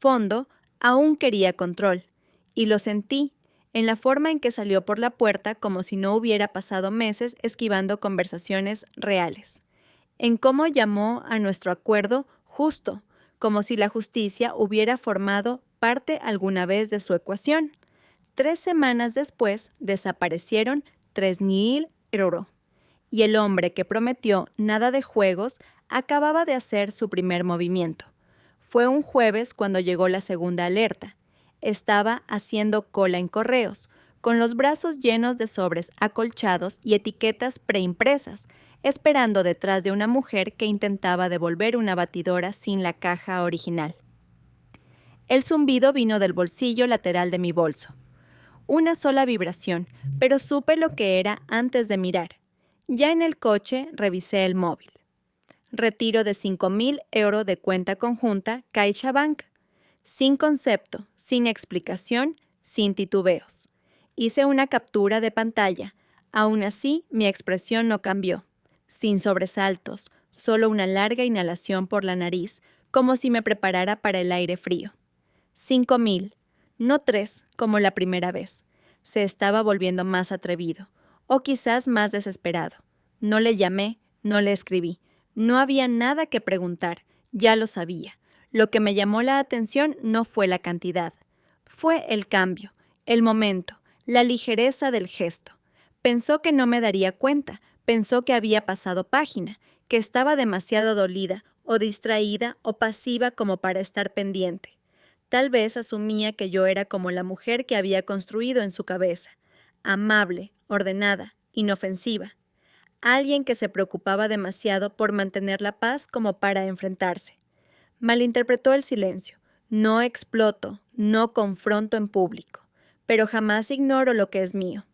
fondo, aún quería control, y lo sentí en la forma en que salió por la puerta como si no hubiera pasado meses esquivando conversaciones reales, en cómo llamó a nuestro acuerdo justo, como si la justicia hubiera formado parte alguna vez de su ecuación. 3 semanas después desaparecieron 3.000 € y el hombre que prometió nada de juegos acababa de hacer su primer movimiento. Fue un jueves cuando llegó la segunda alerta. Estaba haciendo cola en correos, con los brazos llenos de sobres acolchados y etiquetas preimpresas, esperando detrás de una mujer que intentaba devolver una batidora sin la caja original. El zumbido vino del bolsillo lateral de mi bolso. Una sola vibración, pero supe lo que era antes de mirar. Ya en el coche revisé el móvil. Retiro de 5.000 € de cuenta conjunta CaixaBank. Sin concepto, sin explicación, sin titubeos. Hice una captura de pantalla. Aún así, mi expresión no cambió. Sin sobresaltos, solo una larga inhalación por la nariz, como si me preparara para el aire frío. 5.000, no 3, como la primera vez. Se estaba volviendo más atrevido, o quizás más desesperado. No le llamé, no le escribí. No había nada que preguntar, ya lo sabía. Lo que me llamó la atención no fue la cantidad. Fue el cambio, el momento, la ligereza del gesto. Pensó que no me daría cuenta, pensó que había pasado página, que estaba demasiado dolida, o distraída, o pasiva como para estar pendiente. Tal vez asumía que yo era como la mujer que había construido en su cabeza, amable, ordenada, inofensiva. Alguien que se preocupaba demasiado por mantener la paz como para enfrentarse. Malinterpretó el silencio. No exploto, no confronto en público, pero jamás ignoro lo que es mío.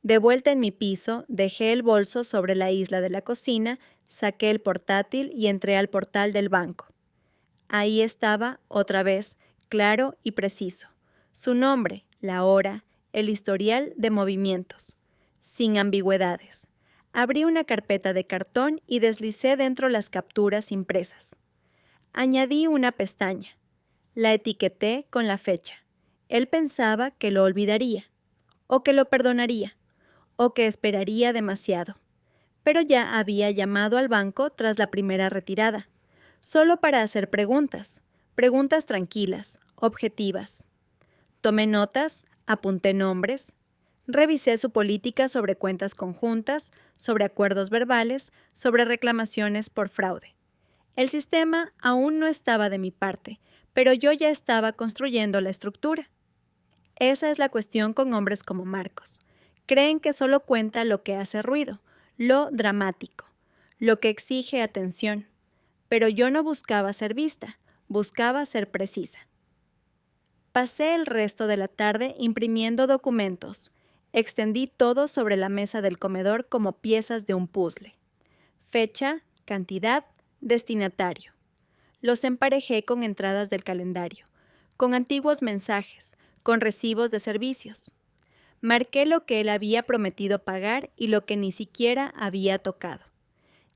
De vuelta en mi piso, dejé el bolso sobre la isla de la cocina, saqué el portátil y entré al portal del banco. Ahí estaba, otra vez, claro y preciso. Su nombre, la hora, el historial de movimientos. Sin ambigüedades. Abrí una carpeta de cartón y deslicé dentro las capturas impresas. Añadí una pestaña. La etiqueté con la fecha. Él pensaba que lo olvidaría, o que lo perdonaría, o que esperaría demasiado. Pero ya había llamado al banco tras la primera retirada, solo para hacer preguntas tranquilas, objetivas. Tomé notas, apunté nombres, revisé su política sobre cuentas conjuntas, sobre acuerdos verbales, sobre reclamaciones por fraude. El sistema aún no estaba de mi parte, pero yo ya estaba construyendo la estructura. Esa es la cuestión con hombres como Marcos. Creen que solo cuenta lo que hace ruido, lo dramático, lo que exige atención. Pero yo no buscaba ser vista, buscaba ser precisa. Pasé el resto de la tarde imprimiendo documentos. Extendí todo sobre la mesa del comedor como piezas de un puzzle. Fecha, cantidad, destinatario. Los emparejé con entradas del calendario, con antiguos mensajes, con recibos de servicios. Marqué lo que él había prometido pagar y lo que ni siquiera había tocado.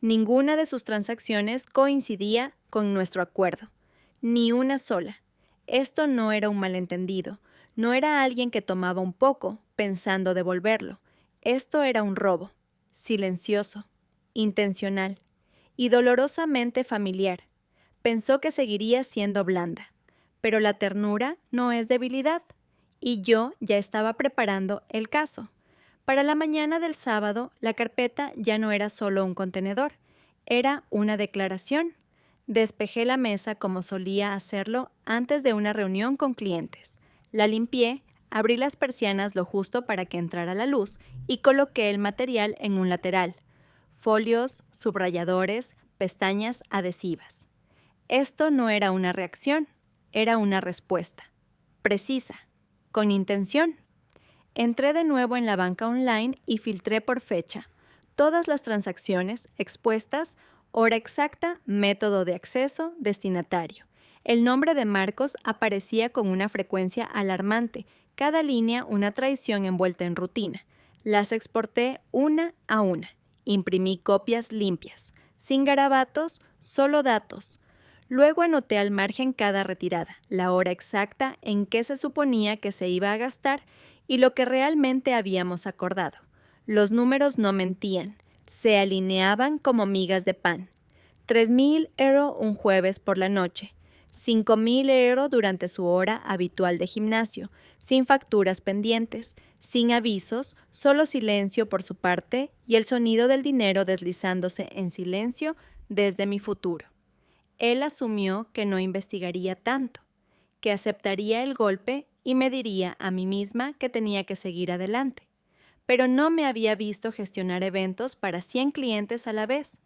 Ninguna de sus transacciones coincidía con nuestro acuerdo, ni una sola. Esto no era un malentendido, no era alguien que tomaba un poco, pensando devolverlo. Esto era un robo, silencioso, intencional y dolorosamente familiar. Pensó que seguiría siendo blanda, pero la ternura no es debilidad, y yo ya estaba preparando el caso. Para la mañana del sábado, la carpeta ya no era solo un contenedor, era una declaración. Despejé la mesa como solía hacerlo antes de una reunión con clientes. La limpié, abrí las persianas lo justo para que entrara la luz y coloqué el material en un lateral. Folios, subrayadores, pestañas adhesivas. Esto no era una reacción, era una respuesta. Precisa, con intención. Entré de nuevo en la banca online y filtré por fecha. Todas las transacciones expuestas, hora exacta, método de acceso, destinatario. El nombre de Marcos aparecía con una frecuencia alarmante, cada línea una traición envuelta en rutina. Las exporté una a una. Imprimí copias limpias, sin garabatos, solo datos. Luego anoté al margen cada retirada, la hora exacta en que se suponía que se iba a gastar y lo que realmente habíamos acordado. Los números no mentían, se alineaban como migas de pan. 3.000 € un jueves por la noche, 5.000 € durante su hora habitual de gimnasio, sin facturas pendientes, sin avisos, solo silencio por su parte y el sonido del dinero deslizándose en silencio desde mi futuro. Él asumió que no investigaría tanto, que aceptaría el golpe y me diría a mí misma que tenía que seguir adelante. Pero no me había visto gestionar eventos para 100 clientes a la vez.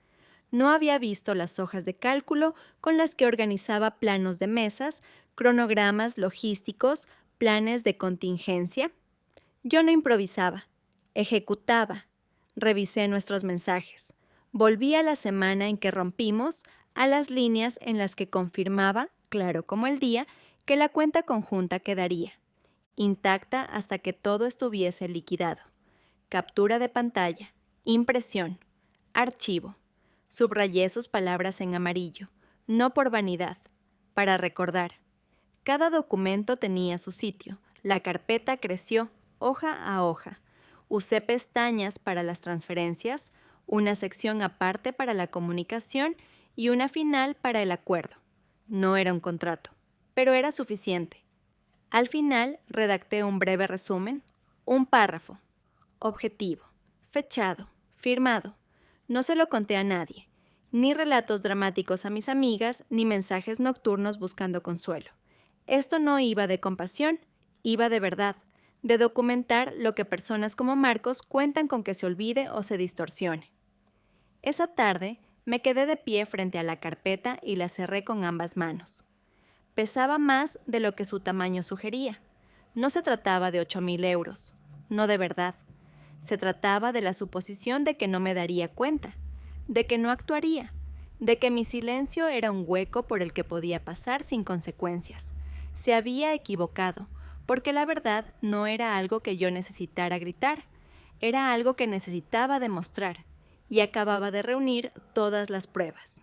No había visto las hojas de cálculo con las que organizaba planos de mesas, cronogramas logísticos, planes de contingencia. Yo no improvisaba, ejecutaba. Revisé nuestros mensajes. Volví a la semana en que rompimos, a las líneas en las que confirmaba, claro como el día, que la cuenta conjunta quedaría, intacta hasta que todo estuviese liquidado. Captura de pantalla, impresión, archivo. Subrayé sus palabras en amarillo, no por vanidad, para recordar. Cada documento tenía su sitio, la carpeta creció, hoja a hoja. Usé pestañas para las transferencias, una sección aparte para la comunicación y una final para el acuerdo. No era un contrato, pero era suficiente. Al final redacté un breve resumen, un párrafo. Objetivo, fechado, firmado. No se lo conté a nadie, ni relatos dramáticos a mis amigas, ni mensajes nocturnos buscando consuelo. Esto no iba de compasión, iba de verdad, de documentar lo que personas como Marcos cuentan con que se olvide o se distorsione. Esa tarde me quedé de pie frente a la carpeta y la cerré con ambas manos. Pesaba más de lo que su tamaño sugería. No se trataba de 8.000 €, no de verdad. Se trataba de la suposición de que no me daría cuenta, de que no actuaría, de que mi silencio era un hueco por el que podía pasar sin consecuencias. Se había equivocado, porque la verdad no era algo que yo necesitara gritar, era algo que necesitaba demostrar, y acababa de reunir todas las pruebas.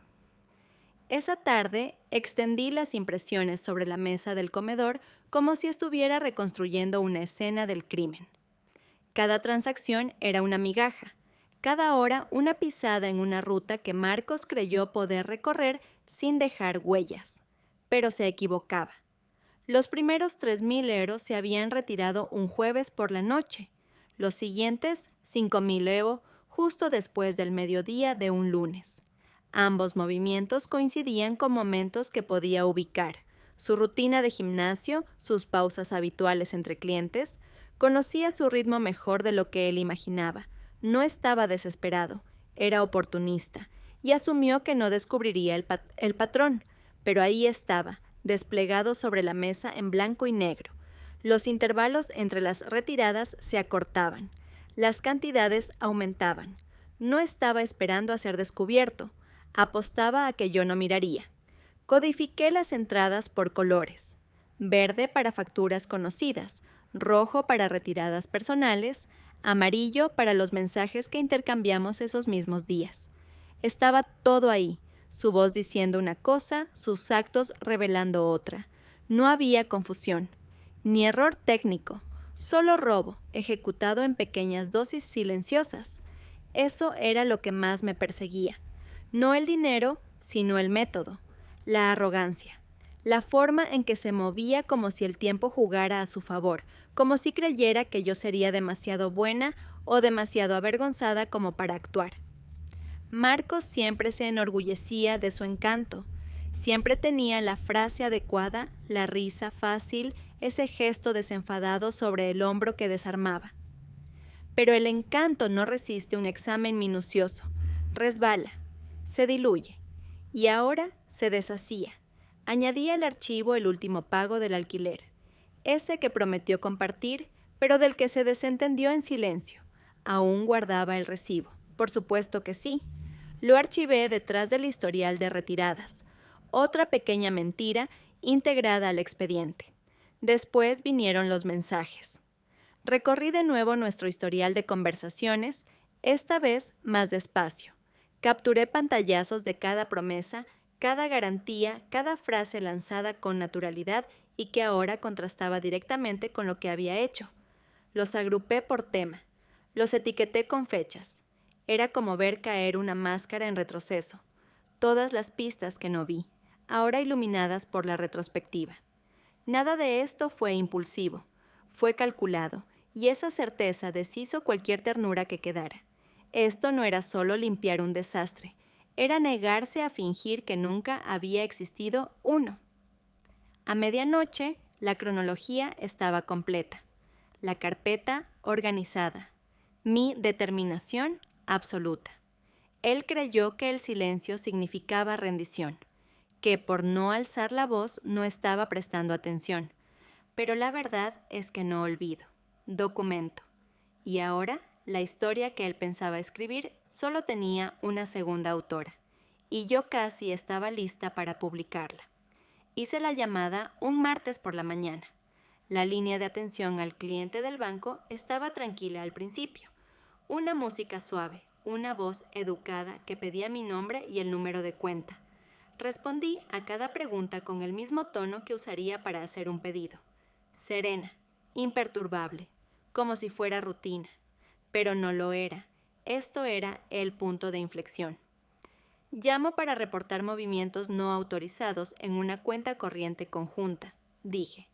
Esa tarde extendí las impresiones sobre la mesa del comedor como si estuviera reconstruyendo una escena del crimen. Cada transacción era una migaja, cada hora una pisada en una ruta que Marcos creyó poder recorrer sin dejar huellas. Pero se equivocaba. Los primeros 3.000 € se habían retirado un jueves por la noche, los siguientes 5.000 € justo después del mediodía de un lunes. Ambos movimientos coincidían con momentos que podía ubicar, su rutina de gimnasio, sus pausas habituales entre clientes. Conocía su ritmo mejor de lo que él imaginaba. No estaba desesperado, era oportunista, y asumió que no descubriría el patrón, pero ahí estaba, desplegado sobre la mesa en blanco y negro. Los intervalos entre las retiradas se acortaban, las cantidades aumentaban. No estaba esperando a ser descubierto, apostaba a que yo no miraría. Codifiqué las entradas por colores: verde para facturas conocidas, rojo para retiradas personales, amarillo para los mensajes que intercambiamos esos mismos días. Estaba todo ahí, su voz diciendo una cosa, sus actos revelando otra. No había confusión, ni error técnico, solo robo, ejecutado en pequeñas dosis silenciosas. Eso era lo que más me perseguía. No el dinero, sino el método, la arrogancia, la forma en que se movía como si el tiempo jugara a su favor, como si creyera que yo sería demasiado buena o demasiado avergonzada como para actuar. Marcos siempre se enorgullecía de su encanto, siempre tenía la frase adecuada, la risa fácil, ese gesto desenfadado sobre el hombro que desarmaba. Pero el encanto no resiste un examen minucioso, resbala, se diluye, y ahora se deshacía. Añadía al archivo el último pago del alquiler, ese que prometió compartir, pero del que se desentendió en silencio. Aún guardaba el recibo. Por supuesto que sí. Lo archivé detrás del historial de retiradas, otra pequeña mentira integrada al expediente. Después vinieron los mensajes. Recorrí de nuevo nuestro historial de conversaciones, esta vez más despacio. Capturé pantallazos de cada promesa, cada garantía, cada frase lanzada con naturalidad y que ahora contrastaba directamente con lo que había hecho. Los agrupé por tema, los etiqueté con fechas. Era como ver caer una máscara en retroceso. Todas las pistas que no vi, ahora iluminadas por la retrospectiva. Nada de esto fue impulsivo, fue calculado, y esa certeza deshizo cualquier ternura que quedara. Esto no era solo limpiar un desastre, era negarse a fingir que nunca había existido uno. A medianoche, la cronología estaba completa, la carpeta organizada, mi determinación absoluta. Él creyó que el silencio significaba rendición, que por no alzar la voz no estaba prestando atención, pero la verdad es que no olvido, documento. Y ahora, la historia que él pensaba escribir solo tenía una segunda autora, y yo casi estaba lista para publicarla. Hice la llamada un martes por la mañana. La línea de atención al cliente del banco estaba tranquila al principio. Una música suave, una voz educada que pedía mi nombre y el número de cuenta. Respondí a cada pregunta con el mismo tono que usaría para hacer un pedido. Serena, imperturbable, como si fuera rutina. Pero no lo era. Esto era el punto de inflexión. Llamo para reportar movimientos no autorizados en una cuenta corriente conjunta, dije.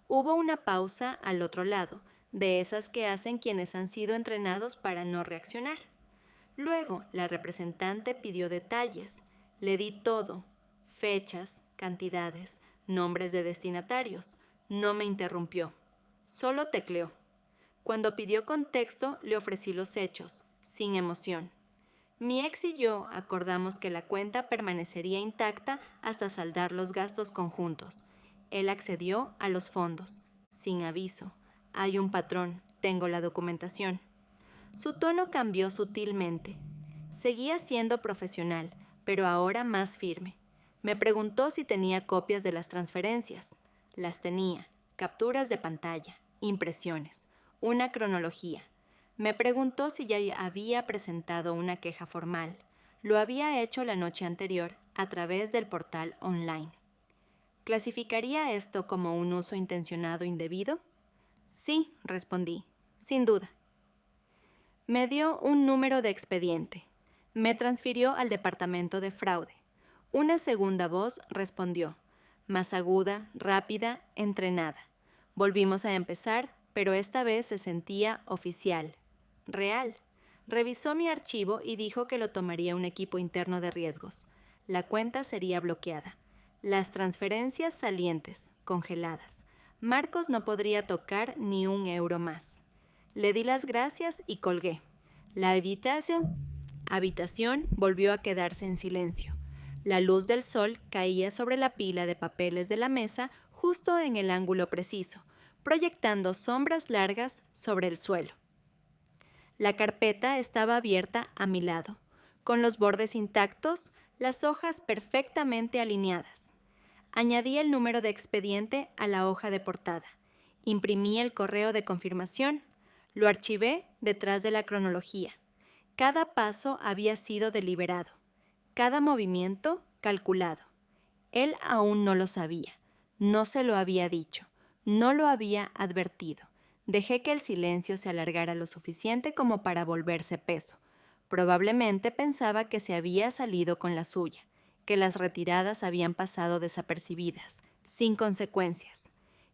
Hubo una pausa al otro lado, de esas que hacen quienes han sido entrenados para no reaccionar. Luego, la representante pidió detalles. Le di todo, fechas, cantidades, nombres de destinatarios. No me interrumpió. Solo tecleó. Cuando pidió contexto, le ofrecí los hechos, sin emoción. Mi ex y yo acordamos que la cuenta permanecería intacta hasta saldar los gastos conjuntos. Él accedió a los fondos, sin aviso. Hay un patrón, tengo la documentación. Su tono cambió sutilmente. Seguía siendo profesional, pero ahora más firme. Me preguntó si tenía copias de las transferencias. Las tenía, capturas de pantalla, impresiones, una cronología. Me preguntó si ya había presentado una queja formal. Lo había hecho la noche anterior a través del portal online. ¿Clasificaría esto como un uso intencionado indebido? Sí, respondí, sin duda. Me dio un número de expediente. Me transfirió al departamento de fraude. Una segunda voz respondió, más aguda, rápida, entrenada. Volvimos a empezar, pero esta vez se sentía oficial, real. Revisó mi archivo y dijo que lo tomaría un equipo interno de riesgos. La cuenta sería bloqueada. Las transferencias salientes, congeladas. Marcos no podría tocar ni un euro más. Le di las gracias y colgué. La habitación volvió a quedarse en silencio. La luz del sol caía sobre la pila de papeles de la mesa justo en el ángulo preciso, proyectando sombras largas sobre el suelo. La carpeta estaba abierta a mi lado, con los bordes intactos, las hojas perfectamente alineadas. Añadí el número de expediente a la hoja de portada. Imprimí el correo de confirmación. Lo archivé detrás de la cronología. Cada paso había sido deliberado. Cada movimiento calculado. Él aún no lo sabía. No se lo había dicho. No lo había advertido. Dejé que el silencio se alargara lo suficiente como para volverse peso. Probablemente pensaba que se había salido con la suya, que las retiradas habían pasado desapercibidas, sin consecuencias,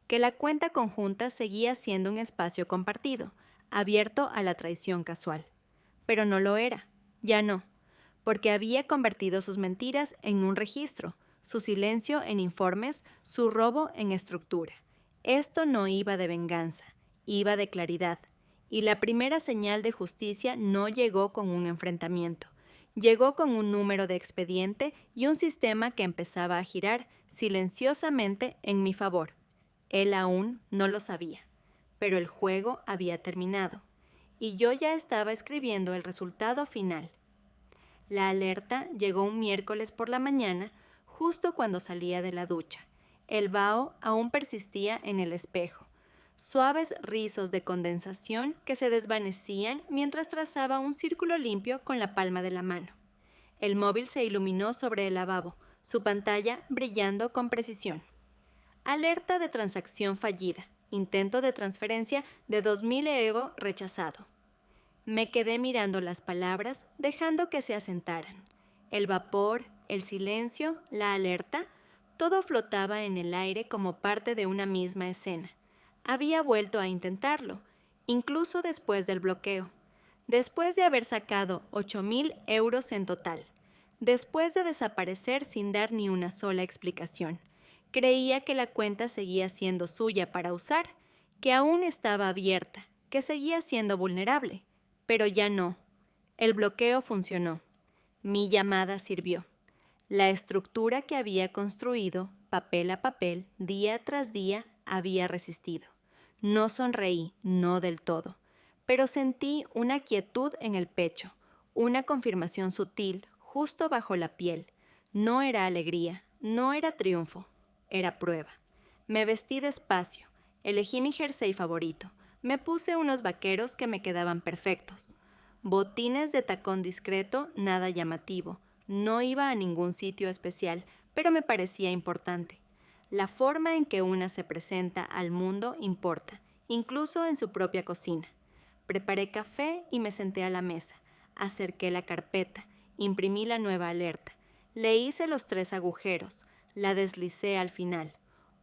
que la cuenta conjunta seguía siendo un espacio compartido, abierto a la traición casual. Pero no lo era, ya no, porque había convertido sus mentiras en un registro, su silencio en informes, su robo en estructura. Esto no iba de venganza, iba de claridad, y la primera señal de justicia no llegó con un enfrentamiento. Llegó con un número de expediente y un sistema que empezaba a girar silenciosamente en mi favor. Él aún no lo sabía, pero el juego había terminado, y yo ya estaba escribiendo el resultado final. La alerta llegó un miércoles por la mañana, justo cuando salía de la ducha. El vaho aún persistía en el espejo. Suaves rizos de condensación que se desvanecían mientras trazaba un círculo limpio con la palma de la mano. El móvil se iluminó sobre el lavabo, su pantalla brillando con precisión. Alerta de transacción fallida. Intento de transferencia de 2.000 € rechazado. Me quedé mirando las palabras, dejando que se asentaran. El vapor, el silencio, la alerta, todo flotaba en el aire como parte de una misma escena. Había vuelto a intentarlo, incluso después del bloqueo. Después de haber sacado 8.000 € en total. Después de desaparecer sin dar ni una sola explicación. Creía que la cuenta seguía siendo suya para usar, que aún estaba abierta, que seguía siendo vulnerable. Pero ya no. El bloqueo funcionó. Mi llamada sirvió. La estructura que había construido, papel a papel, día tras día, había resistido. No sonreí, no del todo, pero sentí una quietud en el pecho, una confirmación sutil, justo bajo la piel. No era alegría, no era triunfo, era prueba. Me vestí despacio, elegí mi jersey favorito, me puse unos vaqueros que me quedaban perfectos. Botines de tacón discreto, nada llamativo. No iba a ningún sitio especial, pero me parecía importante. La forma en que una se presenta al mundo importa, incluso en su propia cocina. Preparé café y me senté a la mesa. Acerqué la carpeta, imprimí la nueva alerta. Le hice los 3 agujeros, la deslicé al final.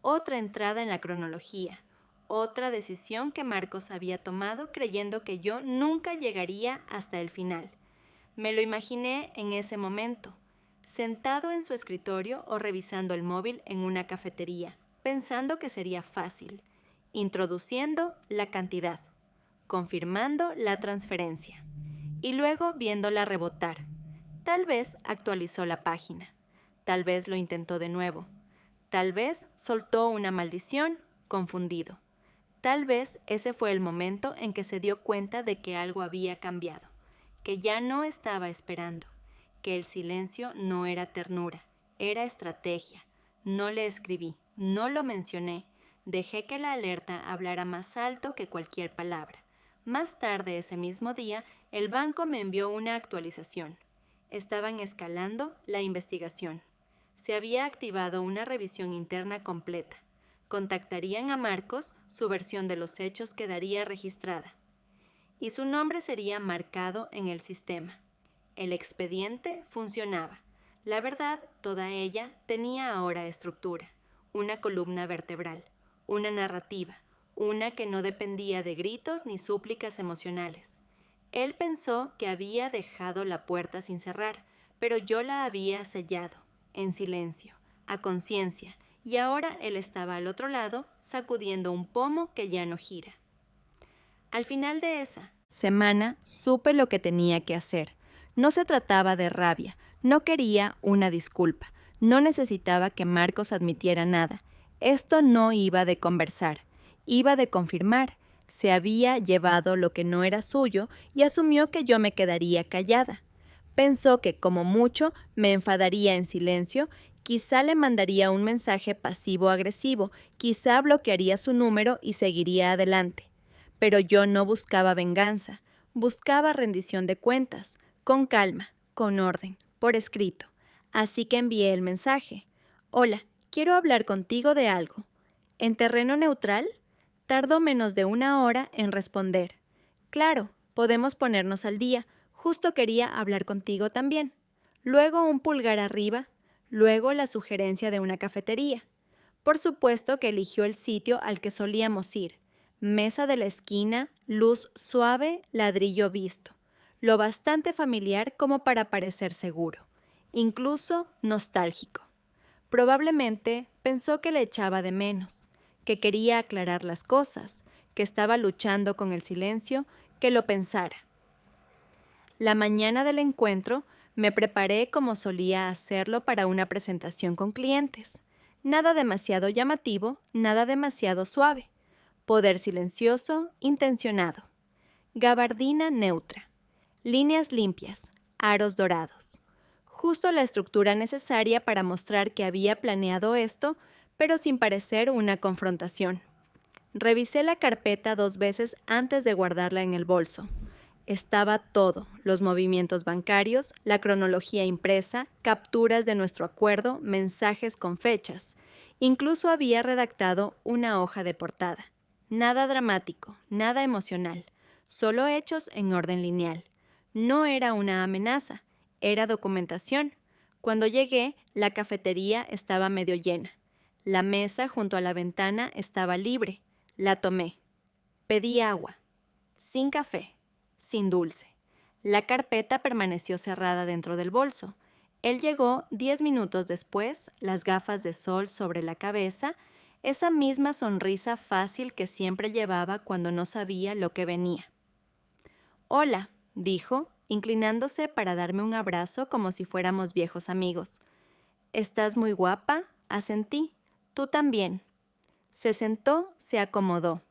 Otra entrada en la cronología. Otra decisión que Marcos había tomado creyendo que yo nunca llegaría hasta el final. Me lo imaginé en ese momento, sentado en su escritorio o revisando el móvil en una cafetería, pensando que sería fácil, introduciendo la cantidad, confirmando la transferencia y luego viéndola rebotar. Tal vez actualizó la página, tal vez lo intentó de nuevo, tal vez soltó una maldición, confundido. Tal vez ese fue el momento en que se dio cuenta de que algo había cambiado, que ya no estaba esperando, que el silencio no era ternura, era estrategia. No le escribí, no lo mencioné, dejé que la alerta hablara más alto que cualquier palabra. Más tarde ese mismo día, el banco me envió una actualización. Estaban escalando la investigación. Se había activado una revisión interna completa. Contactarían a Marcos, su versión de los hechos quedaría registrada y su nombre sería marcado en el sistema. El expediente funcionaba. La verdad, toda ella tenía ahora estructura, una columna vertebral, una narrativa, una que no dependía de gritos ni súplicas emocionales. Él pensó que había dejado la puerta sin cerrar, pero yo la había sellado, en silencio, a conciencia, y ahora él estaba al otro lado, sacudiendo un pomo que ya no gira. Al final de esa semana supe lo que tenía que hacer. No se trataba de rabia, no quería una disculpa, no necesitaba que Marcos admitiera nada. Esto no iba de conversar, iba de confirmar. Se había llevado lo que no era suyo y asumió que yo me quedaría callada. Pensó que, como mucho, me enfadaría en silencio. Quizá le mandaría un mensaje pasivo-agresivo, quizá bloquearía su número y seguiría adelante. Pero yo no buscaba venganza, buscaba rendición de cuentas, con calma, con orden, por escrito. Así que envié el mensaje. Hola, quiero hablar contigo de algo. En terreno neutral, tardó menos de 1 hora en responder. Claro, podemos ponernos al día, justo quería hablar contigo también. Luego un pulgar arriba, luego la sugerencia de una cafetería. Por supuesto que eligió el sitio al que solíamos ir. Mesa de la esquina, luz suave, ladrillo visto. Lo bastante familiar como para parecer seguro, incluso nostálgico. Probablemente pensó que le echaba de menos, que quería aclarar las cosas, que estaba luchando con el silencio, que lo pensara. La mañana del encuentro me preparé como solía hacerlo para una presentación con clientes. Nada demasiado llamativo, nada demasiado suave. Poder silencioso, intencionado. Gabardina neutra. Líneas limpias, aros dorados. Justo la estructura necesaria para mostrar que había planeado esto, pero sin parecer una confrontación. Revisé la carpeta 2 veces antes de guardarla en el bolso. Estaba todo, los movimientos bancarios, la cronología impresa, capturas de nuestro acuerdo, mensajes con fechas. Incluso había redactado una hoja de portada. Nada dramático, nada emocional, solo hechos en orden lineal. No era una amenaza, era documentación. Cuando llegué, la cafetería estaba medio llena. La mesa junto a la ventana estaba libre. La tomé. Pedí agua. Sin café. Sin dulce. La carpeta permaneció cerrada dentro del bolso. Él llegó 10 minutos después, las gafas de sol sobre la cabeza, esa misma sonrisa fácil que siempre llevaba cuando no sabía lo que venía. «Hola», dijo, inclinándose para darme un abrazo como si fuéramos viejos amigos. «¿Estás muy guapa?», asentí. «Tú también». Se sentó, se acomodó.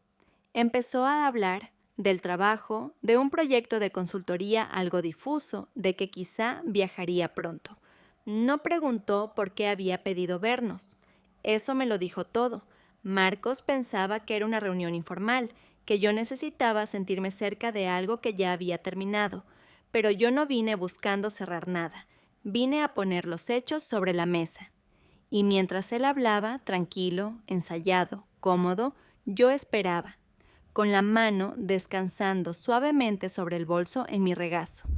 Empezó a hablar del trabajo, de un proyecto de consultoría algo difuso, de que quizá viajaría pronto. No preguntó por qué había pedido vernos. Eso me lo dijo todo. Marcos pensaba que era una reunión informal, que yo necesitaba sentirme cerca de algo que ya había terminado, pero yo no vine buscando cerrar nada. Vine a poner los hechos sobre la mesa. Y mientras él hablaba, tranquilo, ensayado, cómodo, yo esperaba, con la mano descansando suavemente sobre el bolso en mi regazo.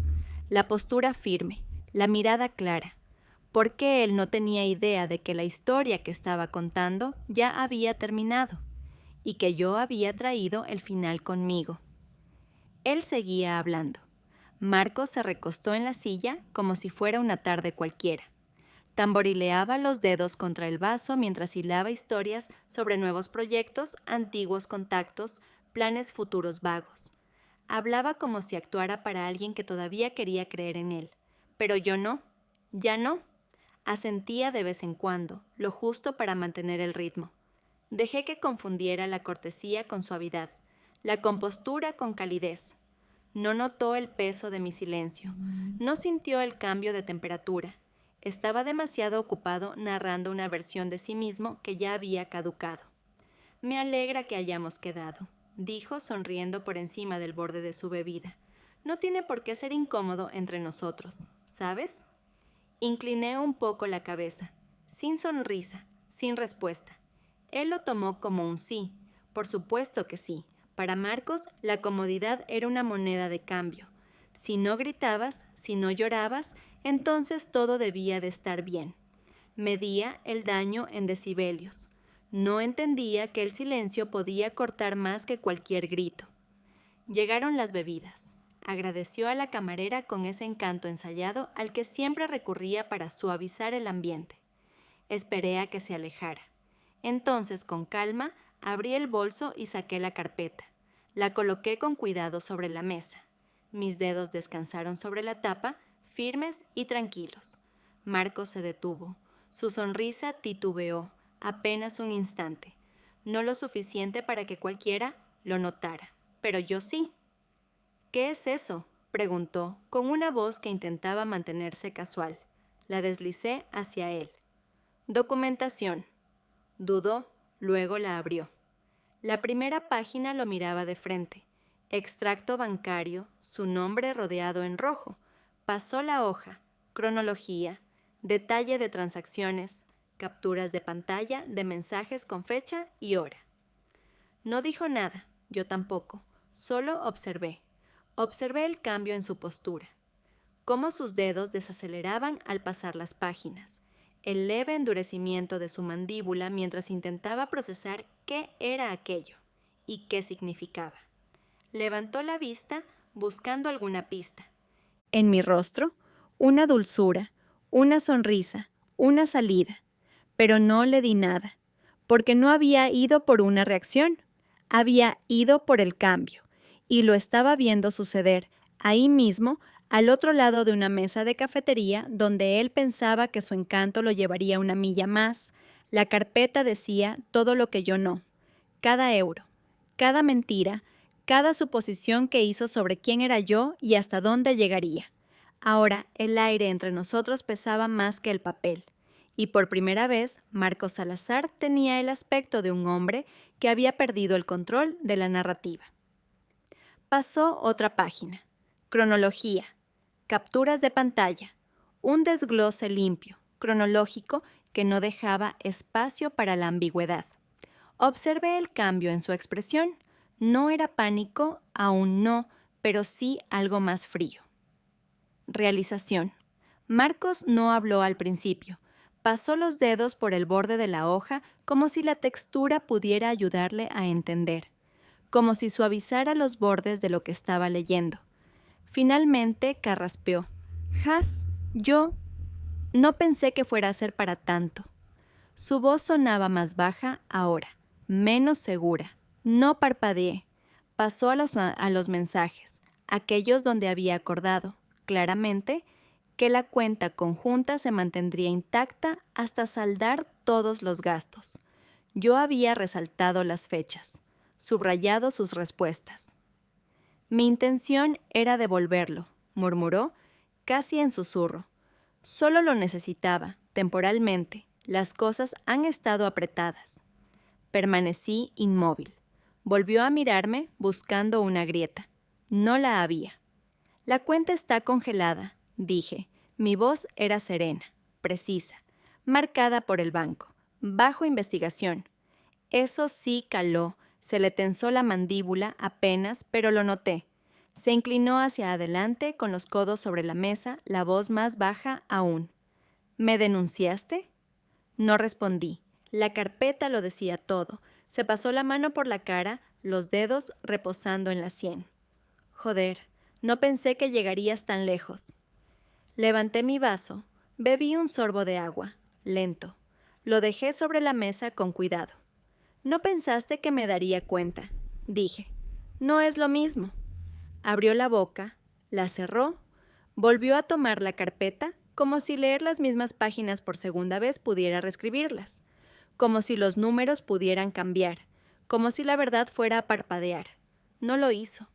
La postura firme, la mirada clara, porque él no tenía idea de que la historia que estaba contando ya había terminado y que yo había traído el final conmigo. Él seguía hablando. Marcos se recostó en la silla como si fuera una tarde cualquiera. Tamborileaba los dedos contra el vaso mientras hilaba historias sobre nuevos proyectos, antiguos contactos, planes futuros vagos. Hablaba como si actuara para alguien que todavía quería creer en él. Pero yo no, ya no. Asentía de vez en cuando, lo justo para mantener el ritmo. Dejé que confundiera la cortesía con suavidad, la compostura con calidez. No notó el peso de mi silencio, no sintió el cambio de temperatura. Estaba demasiado ocupado narrando una versión de sí mismo que ya había caducado. «Me alegra que hayamos quedado», dijo sonriendo por encima del borde de su bebida. «No tiene por qué ser incómodo entre nosotros, ¿sabes?» Incliné un poco la cabeza, sin sonrisa, sin respuesta. Él lo tomó como un sí. Por supuesto que sí. Para Marcos, la comodidad era una moneda de cambio. Si no gritabas, si no llorabas, entonces todo debía de estar bien. Medía el daño en decibelios. No entendía que el silencio podía cortar más que cualquier grito. Llegaron las bebidas. Agradeció a la camarera con ese encanto ensayado al que siempre recurría para suavizar el ambiente. Esperé a que se alejara. Entonces, con calma, abrí el bolso y saqué la carpeta. La coloqué con cuidado sobre la mesa. Mis dedos descansaron sobre la tapa, firmes y tranquilos. Marcos se detuvo. Su sonrisa titubeó, apenas un instante. No lo suficiente para que cualquiera lo notara, pero yo sí. «¿Qué es eso?», preguntó, con una voz que intentaba mantenerse casual. La deslicé hacia él. «Documentación». Dudó, luego la abrió. La primera página lo miraba de frente. Extracto bancario, su nombre rodeado en rojo. Pasó la hoja, cronología, detalle de transacciones, capturas de pantalla de mensajes con fecha y hora. No dijo nada, yo tampoco, solo observé. Observé el cambio en su postura, cómo sus dedos desaceleraban al pasar las páginas, el leve endurecimiento de su mandíbula mientras intentaba procesar qué era aquello y qué significaba. Levantó la vista buscando alguna pista. En mi rostro, una dulzura, una sonrisa, una salida, pero no le di nada, porque no había ido por una reacción, había ido por el cambio, y lo estaba viendo suceder ahí mismo, al otro lado de una mesa de cafetería donde él pensaba que su encanto lo llevaría una milla más. La carpeta decía todo lo que yo no. Cada euro, cada mentira, cada suposición que hizo sobre quién era yo y hasta dónde llegaría. Ahora el aire entre nosotros pesaba más que el papel. Y por primera vez, Marcos Salazar tenía el aspecto de un hombre que había perdido el control de la narrativa. Pasó otra página. Cronología. Capturas de pantalla. Un desglose limpio, cronológico, que no dejaba espacio para la ambigüedad. Observé el cambio en su expresión. No era pánico, aún no, pero sí algo más frío. Realización. Marcos no habló al principio. Pasó los dedos por el borde de la hoja como si la textura pudiera ayudarle a entender, como si suavizara los bordes de lo que estaba leyendo. Finalmente carraspeó. «Has, yo no pensé que fuera a ser para tanto». Su voz sonaba más baja ahora, menos segura. No parpadeé. Pasó a los mensajes, aquellos donde había acordado, claramente, que la cuenta conjunta se mantendría intacta hasta saldar todos los gastos. Yo había resaltado las fechas, subrayado sus respuestas. «Mi intención era devolverlo», murmuró, casi en susurro. «Solo lo necesitaba, temporalmente. Las cosas han estado apretadas». Permanecí inmóvil. Volvió a mirarme buscando una grieta. No la había. «La cuenta está congelada», dije. Mi voz era serena, precisa, marcada por el banco, bajo investigación. Eso sí caló, se le tensó la mandíbula apenas, pero lo noté. Se inclinó hacia adelante con los codos sobre la mesa, la voz más baja aún. «¿Me denunciaste?» No respondí. La carpeta lo decía todo. Se pasó la mano por la cara, los dedos reposando en la sien. «Joder, no pensé que llegarías tan lejos». Levanté mi vaso, bebí un sorbo de agua, lento. Lo dejé sobre la mesa con cuidado. «No pensaste que me daría cuenta», dije. «No es lo mismo». Abrió la boca, la cerró, volvió a tomar la carpeta, como si leer las mismas páginas por segunda vez pudiera reescribirlas, como si los números pudieran cambiar, como si la verdad fuera a parpadear. No lo hizo.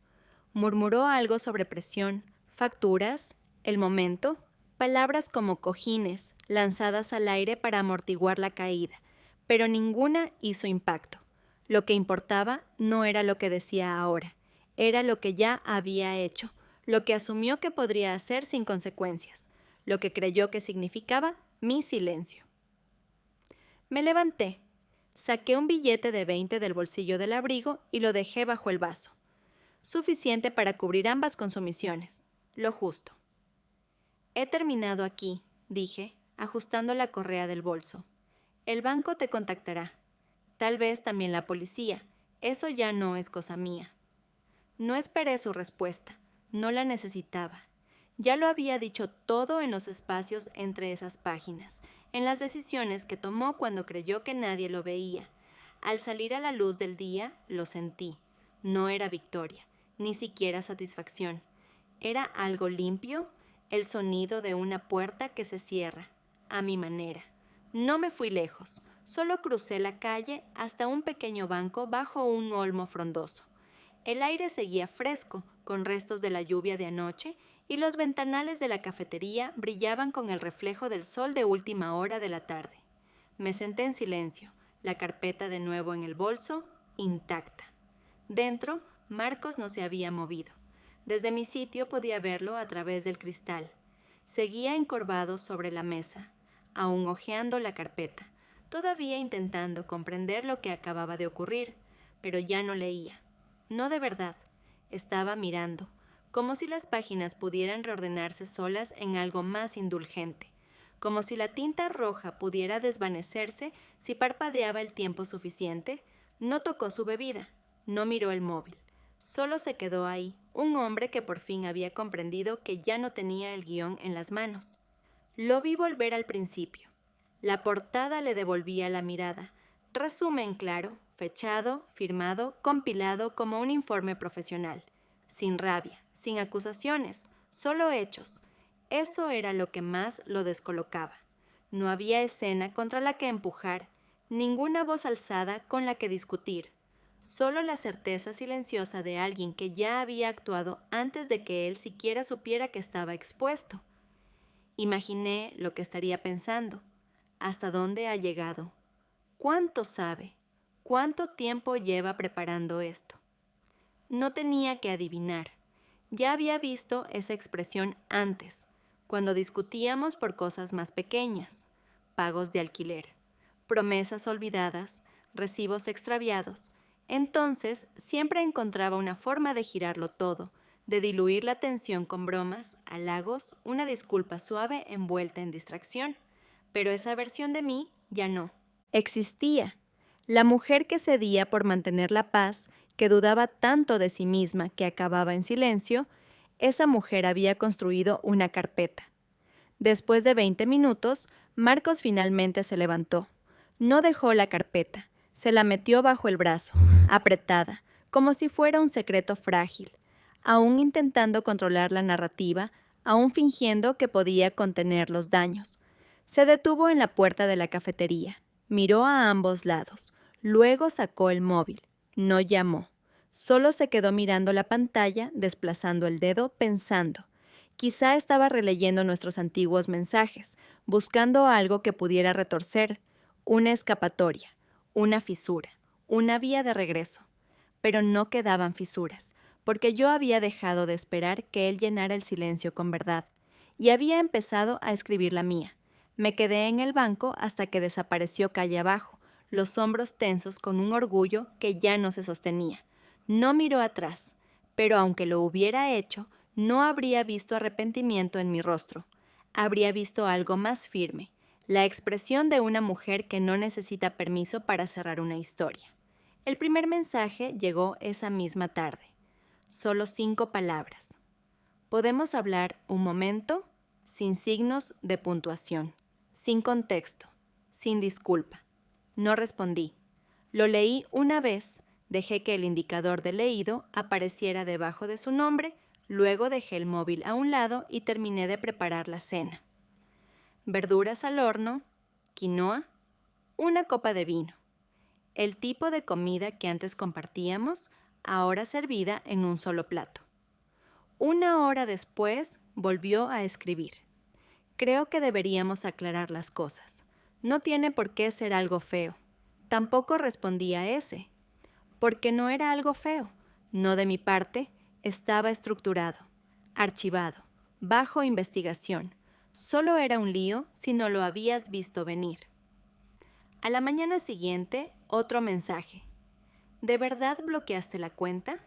Murmuró algo sobre presión, facturas, el momento, palabras como cojines, lanzadas al aire para amortiguar la caída, pero ninguna hizo impacto. Lo que importaba no era lo que decía ahora, era lo que ya había hecho, lo que asumió que podría hacer sin consecuencias, lo que creyó que significaba mi silencio. Me levanté, saqué un billete de 20 del bolsillo del abrigo y lo dejé bajo el vaso. Suficiente para cubrir ambas consumiciones, lo justo. «He terminado aquí», dije, ajustando la correa del bolso. «El banco te contactará. Tal vez también la policía. Eso ya no es cosa mía». No esperé su respuesta. No la necesitaba. Ya lo había dicho todo en los espacios entre esas páginas, en las decisiones que tomó cuando creyó que nadie lo veía. Al salir a la luz del día, lo sentí. No era victoria, ni siquiera satisfacción. Era algo limpio, el sonido de una puerta que se cierra, a mi manera. No me fui lejos, solo crucé la calle hasta un pequeño banco bajo un olmo frondoso. El aire seguía fresco, con restos de la lluvia de anoche, y los ventanales de la cafetería brillaban con el reflejo del sol de última hora de la tarde. Me senté en silencio, la carpeta de nuevo en el bolso, intacta. Dentro, Marcos no se había movido. Desde mi sitio podía verlo a través del cristal. Seguía encorvado sobre la mesa, aún hojeando la carpeta, todavía intentando comprender lo que acababa de ocurrir, pero ya no leía. No de verdad. Estaba mirando, como si las páginas pudieran reordenarse solas en algo más indulgente, como si la tinta roja pudiera desvanecerse si parpadeaba el tiempo suficiente. No tocó su bebida, no miró el móvil. Solo se quedó ahí, un hombre que por fin había comprendido que ya no tenía el guión en las manos. Lo vi volver al principio. La portada le devolvía la mirada. Resumen claro, fechado, firmado, compilado como un informe profesional. Sin rabia, sin acusaciones, solo hechos. Eso era lo que más lo descolocaba. No había escena contra la que empujar, ninguna voz alzada con la que discutir. Solo la certeza silenciosa de alguien que ya había actuado antes de que él siquiera supiera que estaba expuesto. Imaginé lo que estaría pensando. ¿Hasta dónde ha llegado? ¿Cuánto sabe? ¿Cuánto tiempo lleva preparando esto? No tenía que adivinar. Ya había visto esa expresión antes, cuando discutíamos por cosas más pequeñas, pagos de alquiler, promesas olvidadas, recibos extraviados. Entonces, siempre encontraba una forma de girarlo todo, de diluir la tensión con bromas, halagos, una disculpa suave envuelta en distracción. Pero esa versión de mí ya no. Existía. La mujer que cedía por mantener la paz, que dudaba tanto de sí misma que acababa en silencio, esa mujer había construido una carpeta. Después de 20 minutos, Marcos finalmente se levantó. No dejó la carpeta, se la metió bajo el brazo, apretada, como si fuera un secreto frágil, aún intentando controlar la narrativa, aún fingiendo que podía contener los daños. Se detuvo en la puerta de la cafetería, miró a ambos lados, luego sacó el móvil. No llamó, solo se quedó mirando la pantalla, desplazando el dedo, pensando. Quizá estaba releyendo nuestros antiguos mensajes, buscando algo que pudiera retorcer, una escapatoria, una fisura, una vía de regreso. Pero no quedaban fisuras, porque yo había dejado de esperar que él llenara el silencio con verdad, y había empezado a escribir la mía. Me quedé en el banco hasta que desapareció calle abajo, los hombros tensos con un orgullo que ya no se sostenía. No miró atrás, pero aunque lo hubiera hecho, no habría visto arrepentimiento en mi rostro. Habría visto algo más firme, la expresión de una mujer que no necesita permiso para cerrar una historia. El primer mensaje llegó esa misma tarde. Solo 5 palabras. ¿Podemos hablar un momento? Sin signos de puntuación, sin contexto, sin disculpa. No respondí. Lo leí una vez, dejé que el indicador de leído apareciera debajo de su nombre, luego dejé el móvil a un lado y terminé de preparar la cena. Verduras al horno, quinoa, una copa de vino. El tipo de comida que antes compartíamos, ahora servida en un solo plato. 1 hora después, volvió a escribir. Creo que deberíamos aclarar las cosas. No tiene por qué ser algo feo. Tampoco respondí a ese, porque no era algo feo. No de mi parte, estaba estructurado, archivado, bajo investigación. Solo era un lío si no lo habías visto venir. A la mañana siguiente, otro mensaje. ¿De verdad bloqueaste la cuenta?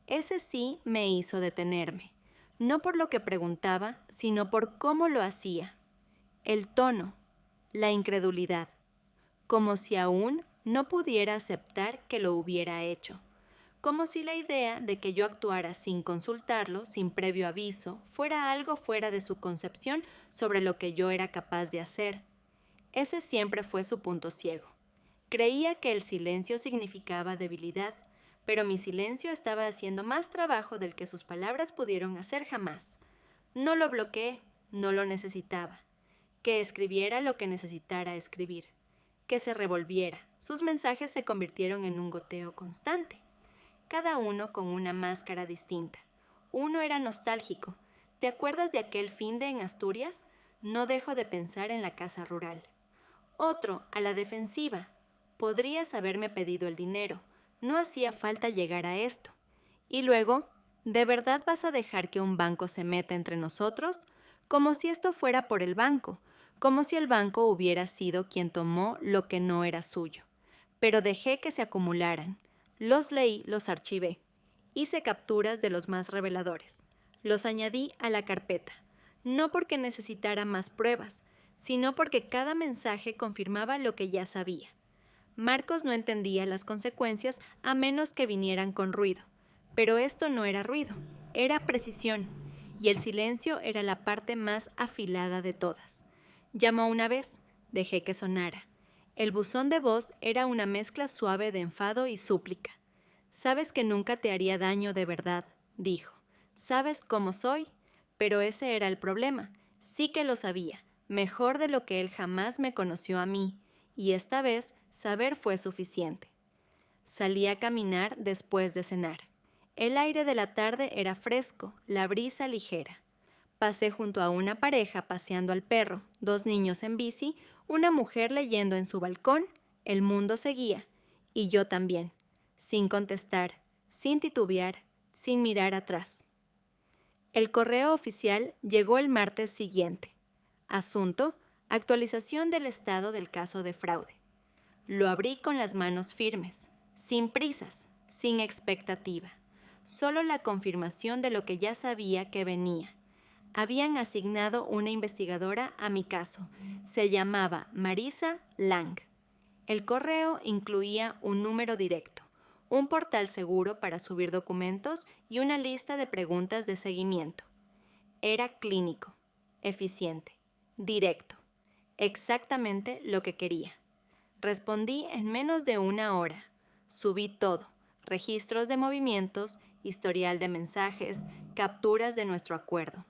Ese sí me hizo detenerme, no por lo que preguntaba, sino por cómo lo hacía. El tono, la incredulidad, como si aún no pudiera aceptar que lo hubiera hecho, como si la idea de que yo actuara sin consultarlo, sin previo aviso, fuera algo fuera de su concepción sobre lo que yo era capaz de hacer. Ese siempre fue su punto ciego. Creía que el silencio significaba debilidad, pero mi silencio estaba haciendo más trabajo del que sus palabras pudieron hacer jamás. No lo bloqueé, no lo necesitaba. Que escribiera lo que necesitara escribir. Que se revolviera. Sus mensajes se convirtieron en un goteo constante. Cada uno con una máscara distinta. Uno era nostálgico. ¿Te acuerdas de aquel finde en Asturias? No dejo de pensar en la casa rural. Otro, a la defensiva. Podrías haberme pedido el dinero. No hacía falta llegar a esto. Y luego, ¿de verdad vas a dejar que un banco se meta entre nosotros? Como si esto fuera por el banco, como si el banco hubiera sido quien tomó lo que no era suyo. Pero dejé que se acumularan. Los leí, los archivé. Hice capturas de los más reveladores. Los añadí a la carpeta, no porque necesitara más pruebas, sino porque cada mensaje confirmaba lo que ya sabía. Marcos no entendía las consecuencias a menos que vinieran con ruido, pero esto no era ruido, era precisión, y el silencio era la parte más afilada de todas. Llamó una vez, dejé que sonara. El buzón de voz era una mezcla suave de enfado y súplica. Sabes que nunca te haría daño de verdad, dijo. Sabes cómo soy, pero ese era el problema. Sí que lo sabía, mejor de lo que él jamás me conoció a mí, y esta vez saber fue suficiente. Salí a caminar después de cenar. El aire de la tarde era fresco, la brisa ligera. Pasé junto a una pareja paseando al perro, 2 niños en bici, una mujer leyendo en su balcón. El mundo seguía, y yo también, sin contestar, sin titubear, sin mirar atrás. El correo oficial llegó el martes siguiente. Asunto: actualización del estado del caso de fraude. Lo abrí con las manos firmes, sin prisas, sin expectativa. Solo la confirmación de lo que ya sabía que venía. Habían asignado una investigadora a mi caso. Se llamaba Marisa Lang. El correo incluía un número directo, un portal seguro para subir documentos y una lista de preguntas de seguimiento. Era clínico, eficiente, directo, exactamente lo que quería. Respondí en menos de una hora. Subí todo: registros de movimientos, historial de mensajes, capturas de nuestro acuerdo.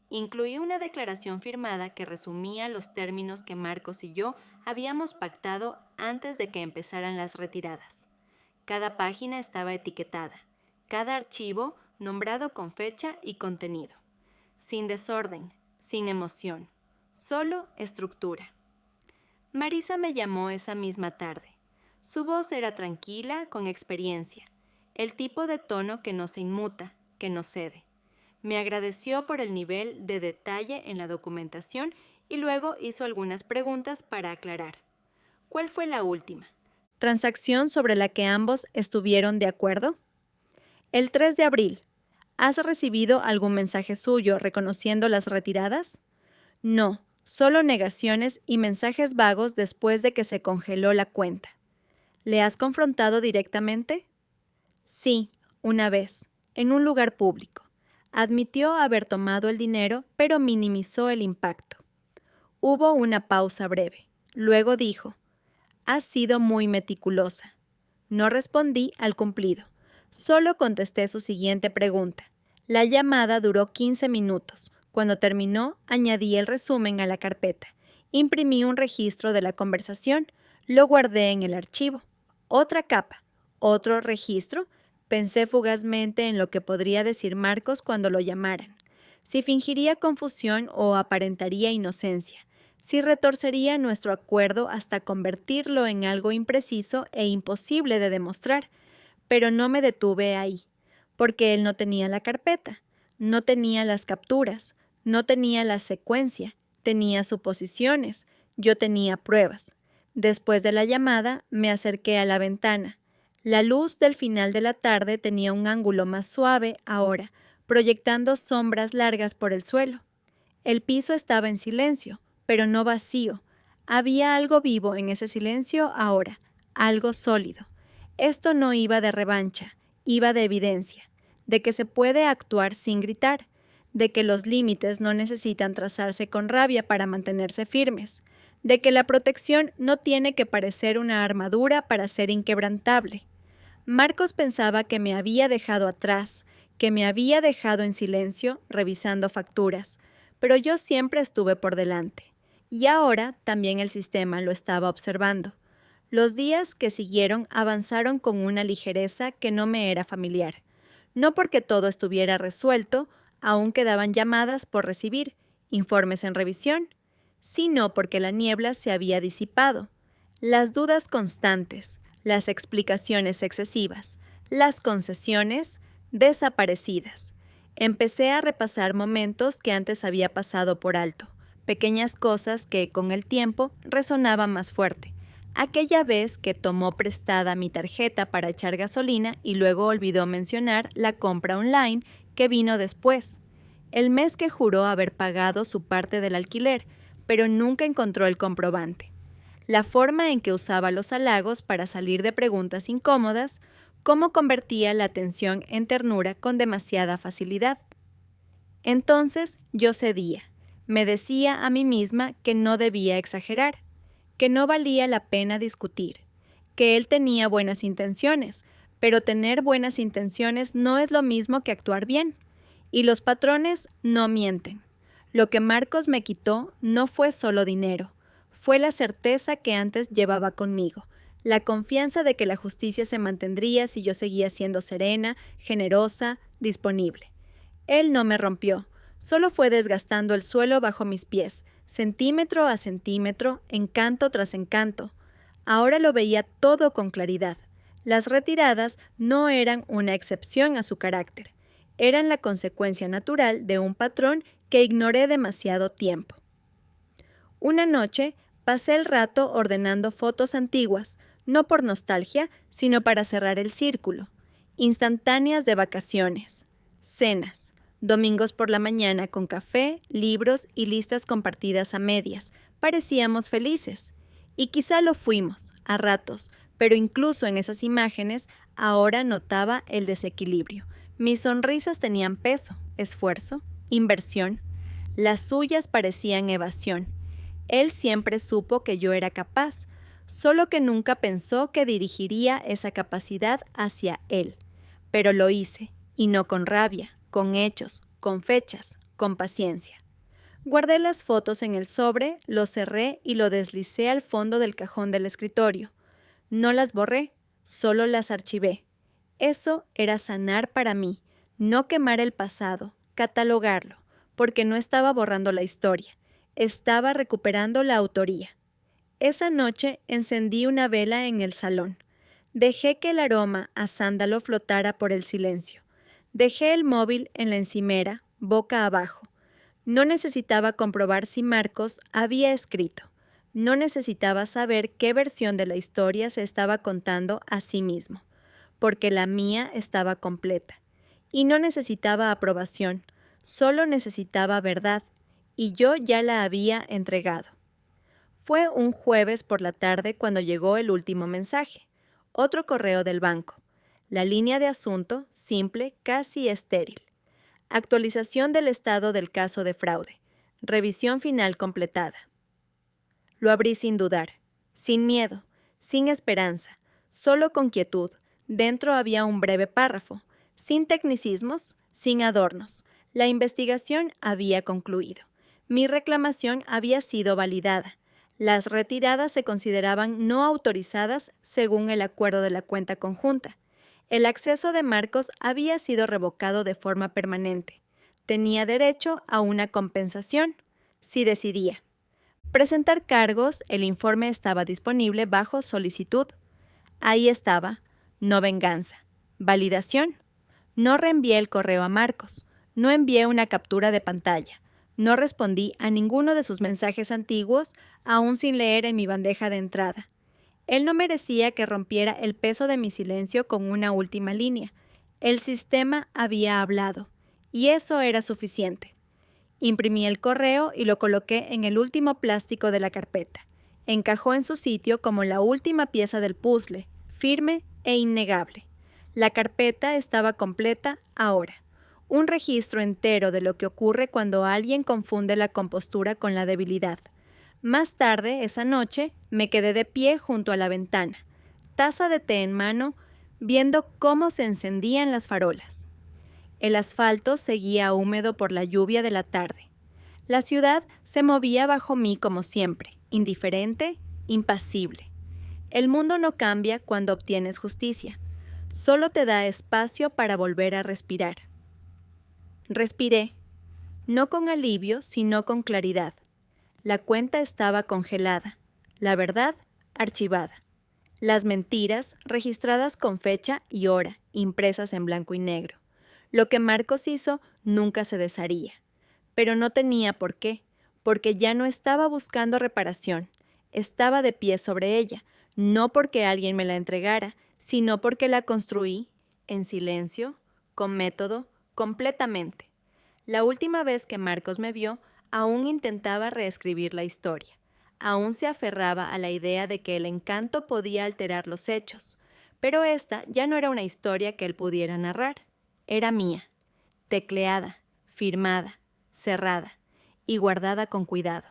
Incluí una declaración firmada que resumía los términos que Marcos y yo habíamos pactado antes de que empezaran las retiradas. Cada página estaba etiquetada, cada archivo nombrado con fecha y contenido. Sin desorden, sin emoción, solo estructura. Marisa me llamó esa misma tarde. Su voz era tranquila, con experiencia, el tipo de tono que no se inmuta, que no cede. Me agradeció por el nivel de detalle en la documentación y luego hizo algunas preguntas para aclarar. ¿Cuál fue la última? ¿Transacción sobre la que ambos estuvieron de acuerdo? El 3 de abril. ¿Has recibido algún mensaje suyo reconociendo las retiradas? No, solo negaciones y mensajes vagos después de que se congeló la cuenta. ¿Le has confrontado directamente? Sí, una vez, en un lugar público. Admitió haber tomado el dinero, pero minimizó el impacto. Hubo una pausa breve. Luego dijo: has sido muy meticulosa. No respondí al cumplido. Solo contesté su siguiente pregunta. La llamada duró 15 minutos. Cuando terminó, añadí el resumen a la carpeta. Imprimí un registro de la conversación. Lo guardé en el archivo. Otra capa. Otro registro. Pensé fugazmente en lo que podría decir Marcos cuando lo llamaran. Si fingiría confusión o aparentaría inocencia. Si retorcería nuestro acuerdo hasta convertirlo en algo impreciso e imposible de demostrar. Pero no me detuve ahí, porque él no tenía la carpeta, no tenía las capturas, no tenía la secuencia, tenía suposiciones, yo tenía pruebas. Después de la llamada, me acerqué a la ventana. La luz del final de la tarde tenía un ángulo más suave ahora, proyectando sombras largas por el suelo. El piso estaba en silencio, pero no vacío. Había algo vivo en ese silencio ahora, algo sólido. Esto no iba de revancha, iba de evidencia, de que se puede actuar sin gritar, de que los límites no necesitan trazarse con rabia para mantenerse firmes, de que la protección no tiene que parecer una armadura para ser inquebrantable. Marcos pensaba que me había dejado atrás, que me había dejado en silencio, revisando facturas, pero yo siempre estuve por delante. Y ahora también el sistema lo estaba observando. Los días que siguieron avanzaron con una ligereza que no me era familiar. No porque todo estuviera resuelto, aún quedaban llamadas por recibir, informes en revisión, sino porque la niebla se había disipado. Las dudas constantes, las explicaciones excesivas, las concesiones desaparecidas. Empecé a repasar momentos que antes había pasado por alto, pequeñas cosas que, con el tiempo, resonaban más fuerte. Aquella vez que tomó prestada mi tarjeta para echar gasolina y luego olvidó mencionar la compra online que vino después. El mes que juró haber pagado su parte del alquiler, pero nunca encontró el comprobante. La forma en que usaba los halagos para salir de preguntas incómodas, cómo convertía la tensión en ternura con demasiada facilidad. Entonces yo cedía. Me decía a mí misma que no debía exagerar, que no valía la pena discutir, que él tenía buenas intenciones, pero tener buenas intenciones no es lo mismo que actuar bien. Y los patrones no mienten. Lo que Marcos me quitó no fue solo dinero, fue la certeza que antes llevaba conmigo, la confianza de que la justicia se mantendría si yo seguía siendo serena, generosa, disponible. Él no me rompió, solo fue desgastando el suelo bajo mis pies, centímetro a centímetro, encanto tras encanto. Ahora lo veía todo con claridad. Las retiradas no eran una excepción a su carácter. Eran la consecuencia natural de un patrón que ignoré demasiado tiempo. Una noche pasé el rato ordenando fotos antiguas, no por nostalgia, sino para cerrar el círculo. Instantáneas de vacaciones, cenas, domingos por la mañana con café, libros y listas compartidas a medias. Parecíamos felices. Y quizá lo fuimos, a ratos, pero incluso en esas imágenes ahora notaba el desequilibrio. Mis sonrisas tenían peso, esfuerzo, inversión. Las suyas parecían evasión. Él siempre supo que yo era capaz, solo que nunca pensó que dirigiría esa capacidad hacia él. Pero lo hice, y no con rabia, con hechos, con fechas, con paciencia. Guardé las fotos en el sobre, lo cerré y lo deslicé al fondo del cajón del escritorio. No las borré, solo las archivé. Eso era sanar para mí, no quemar el pasado, catalogarlo, porque no estaba borrando la historia, estaba recuperando la autoría. Esa noche encendí una vela en el salón. Dejé que el aroma a sándalo flotara por el silencio. Dejé el móvil en la encimera, boca abajo. No necesitaba comprobar si Marcos había escrito. No necesitaba saber qué versión de la historia se estaba contando a sí mismo, porque la mía estaba completa. Y no necesitaba aprobación, solo necesitaba verdad, y yo ya la había entregado. Fue un jueves por la tarde cuando llegó el último mensaje, otro correo del banco. La línea de asunto, simple, casi estéril. Actualización del estado del caso de fraude. Revisión final completada. Lo abrí sin dudar, sin miedo, sin esperanza, solo con quietud. Dentro había un breve párrafo, sin tecnicismos, sin adornos. La investigación había concluido. Mi reclamación había sido validada. Las retiradas se consideraban no autorizadas según el acuerdo de la cuenta conjunta. El acceso de Marcos había sido revocado de forma permanente. Tenía derecho a una compensación, si decidía. Presentar cargos, el informe estaba disponible bajo solicitud. Ahí estaba, no venganza. Validación. No reenvié el correo a Marcos. No envié una captura de pantalla. No respondí a ninguno de sus mensajes antiguos, aún sin leer en mi bandeja de entrada. Él no merecía que rompiera el peso de mi silencio con una última línea. El sistema había hablado, y eso era suficiente. Imprimí el correo y lo coloqué en el último plástico de la carpeta. Encajó en su sitio como la última pieza del puzzle, firme e innegable. La carpeta estaba completa ahora. Un registro entero de lo que ocurre cuando alguien confunde la compostura con la debilidad. Más tarde, esa noche, me quedé de pie junto a la ventana, taza de té en mano, viendo cómo se encendían las farolas. El asfalto seguía húmedo por la lluvia de la tarde. La ciudad se movía bajo mí como siempre, indiferente, impasible. El mundo no cambia cuando obtienes justicia, solo te da espacio para volver a respirar. Respiré, no con alivio, sino con claridad. La cuenta estaba congelada, la verdad archivada, las mentiras registradas con fecha y hora, impresas en blanco y negro. Lo que Marcos hizo nunca se desharía, pero no tenía por qué, porque ya no estaba buscando reparación, estaba de pie sobre ella, no porque alguien me la entregara, sino porque la construí, en silencio, con método, completamente. La última vez que Marcos me vio, aún intentaba reescribir la historia. Aún se aferraba a la idea de que el encanto podía alterar los hechos. Pero esta ya no era una historia que él pudiera narrar. Era mía, tecleada, firmada, cerrada y guardada con cuidado.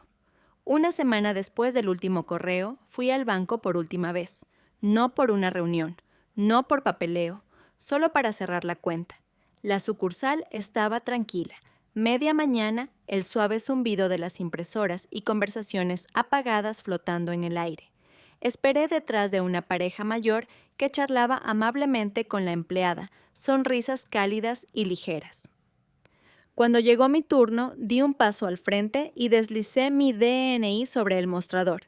Una semana después del último correo, fui al banco por última vez. No por una reunión, no por papeleo, solo para cerrar la cuenta. La sucursal estaba tranquila. Media mañana, el suave zumbido de las impresoras y conversaciones apagadas flotando en el aire. Esperé detrás de una pareja mayor que charlaba amablemente con la empleada, sonrisas cálidas y ligeras. Cuando llegó mi turno, di un paso al frente y deslicé mi DNI sobre el mostrador.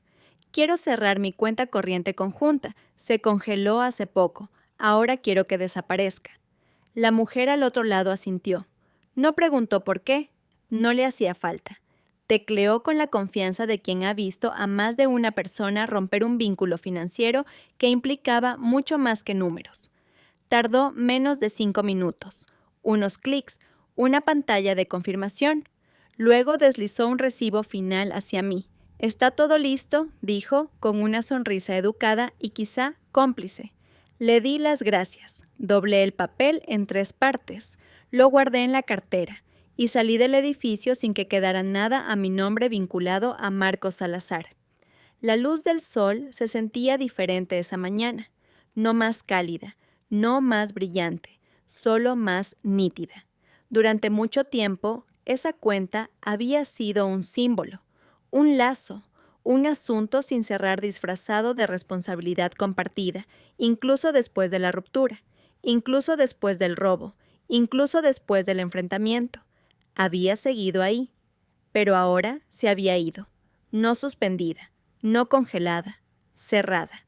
Quiero cerrar mi cuenta corriente conjunta. Se congeló hace poco. Ahora quiero que desaparezca. La mujer al otro lado asintió. No preguntó por qué. No le hacía falta. Tecleó con la confianza de quien ha visto a más de una persona romper un vínculo financiero que implicaba mucho más que números. Tardó menos de 5 minutos. Unos clics, una pantalla de confirmación. Luego deslizó un recibo final hacia mí. «¿Está todo listo?», dijo, con una sonrisa educada y quizá cómplice. Le di las gracias. Doblé el papel en 3 partes. Lo guardé en la cartera y salí del edificio sin que quedara nada a mi nombre vinculado a Marcos Salazar. La luz del sol se sentía diferente esa mañana, no más cálida, no más brillante, solo más nítida. Durante mucho tiempo, esa cuenta había sido un símbolo, un lazo, un asunto sin cerrar disfrazado de responsabilidad compartida, incluso después de la ruptura, incluso después del robo, incluso después del enfrentamiento. Había seguido ahí, pero ahora se había ido, no suspendida, no congelada, cerrada.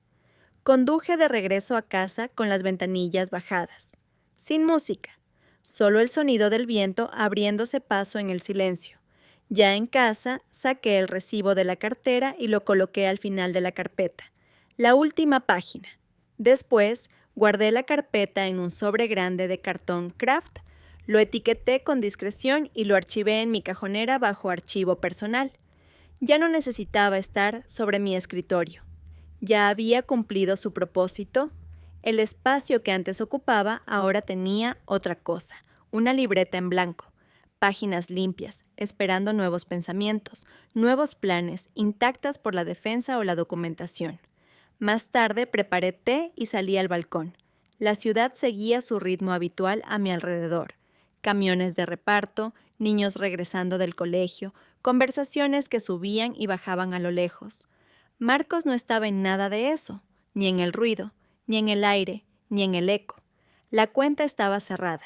Conduje de regreso a casa con las ventanillas bajadas, sin música, solo el sonido del viento abriéndose paso en el silencio. Ya en casa, saqué el recibo de la cartera y lo coloqué al final de la carpeta, la última página. Después, guardé la carpeta en un sobre grande de cartón Kraft, lo etiqueté con discreción y lo archivé en mi cajonera bajo archivo personal. Ya no necesitaba estar sobre mi escritorio. Ya había cumplido su propósito. El espacio que antes ocupaba ahora tenía otra cosa, una libreta en blanco, páginas limpias, esperando nuevos pensamientos, nuevos planes, intactas por la defensa o la documentación. Más tarde preparé té y salí al balcón. La ciudad seguía su ritmo habitual a mi alrededor. Camiones de reparto, niños regresando del colegio, conversaciones que subían y bajaban a lo lejos. Marcos no estaba en nada de eso, ni en el ruido, ni en el aire, ni en el eco. La cuenta estaba cerrada.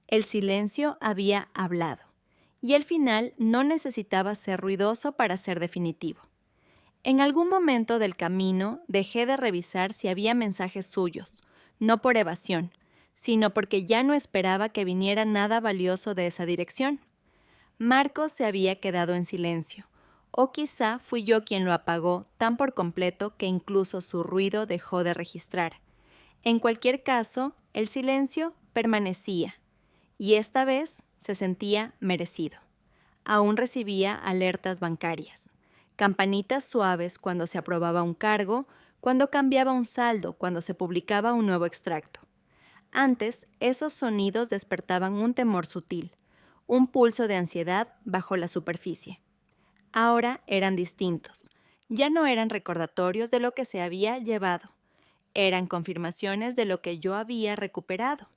El silencio había hablado. Y el final no necesitaba ser ruidoso para ser definitivo. En algún momento del camino dejé de revisar si había mensajes suyos, no por evasión, sino porque ya no esperaba que viniera nada valioso de esa dirección. Marcos se había quedado en silencio, o quizá fui yo quien lo apagó tan por completo que incluso su ruido dejó de registrar. En cualquier caso, el silencio permanecía, y esta vez se sentía merecido. Aún recibía alertas bancarias, campanitas suaves cuando se aprobaba un cargo, cuando cambiaba un saldo, cuando se publicaba un nuevo extracto. Antes, esos sonidos despertaban un temor sutil, un pulso de ansiedad bajo la superficie. Ahora eran distintos. Ya no eran recordatorios de lo que se había llevado. Eran confirmaciones de lo que yo había recuperado.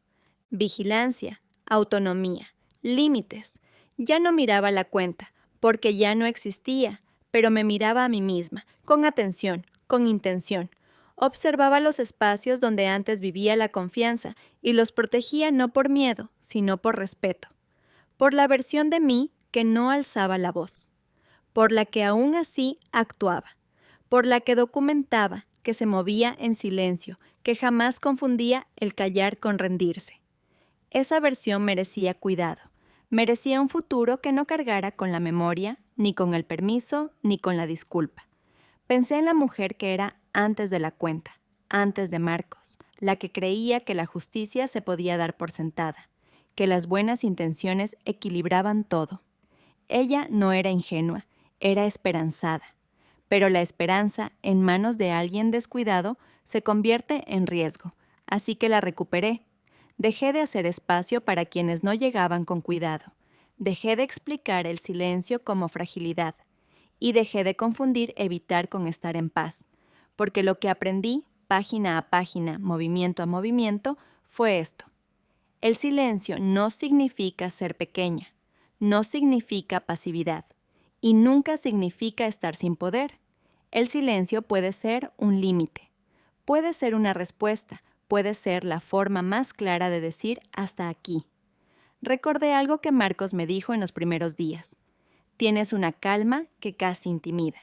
Vigilancia, autonomía, límites. Ya no miraba la cuenta, porque ya no existía, pero me miraba a mí misma, con atención, con intención. Observaba los espacios donde antes vivía la confianza y los protegía no por miedo, sino por respeto. Por la versión de mí que no alzaba la voz. Por la que aún así actuaba. Por la que documentaba, que se movía en silencio, que jamás confundía el callar con rendirse. Esa versión merecía cuidado. Merecía un futuro que no cargara con la memoria, ni con el permiso, ni con la disculpa. Pensé en la mujer que era antes de la cuenta, antes de Marcos, la que creía que la justicia se podía dar por sentada, que las buenas intenciones equilibraban todo. Ella no era ingenua, era esperanzada. Pero la esperanza, en manos de alguien descuidado, se convierte en riesgo, así que la recuperé. Dejé de hacer espacio para quienes no llegaban con cuidado. Dejé de explicar el silencio como fragilidad. Y dejé de confundir evitar con estar en paz. Porque lo que aprendí, página a página, movimiento a movimiento, fue esto. El silencio no significa ser pequeña, no significa pasividad, y nunca significa estar sin poder. El silencio puede ser un límite, puede ser una respuesta, puede ser la forma más clara de decir hasta aquí. Recordé algo que Marcos me dijo en los primeros días. Tienes una calma que casi intimida.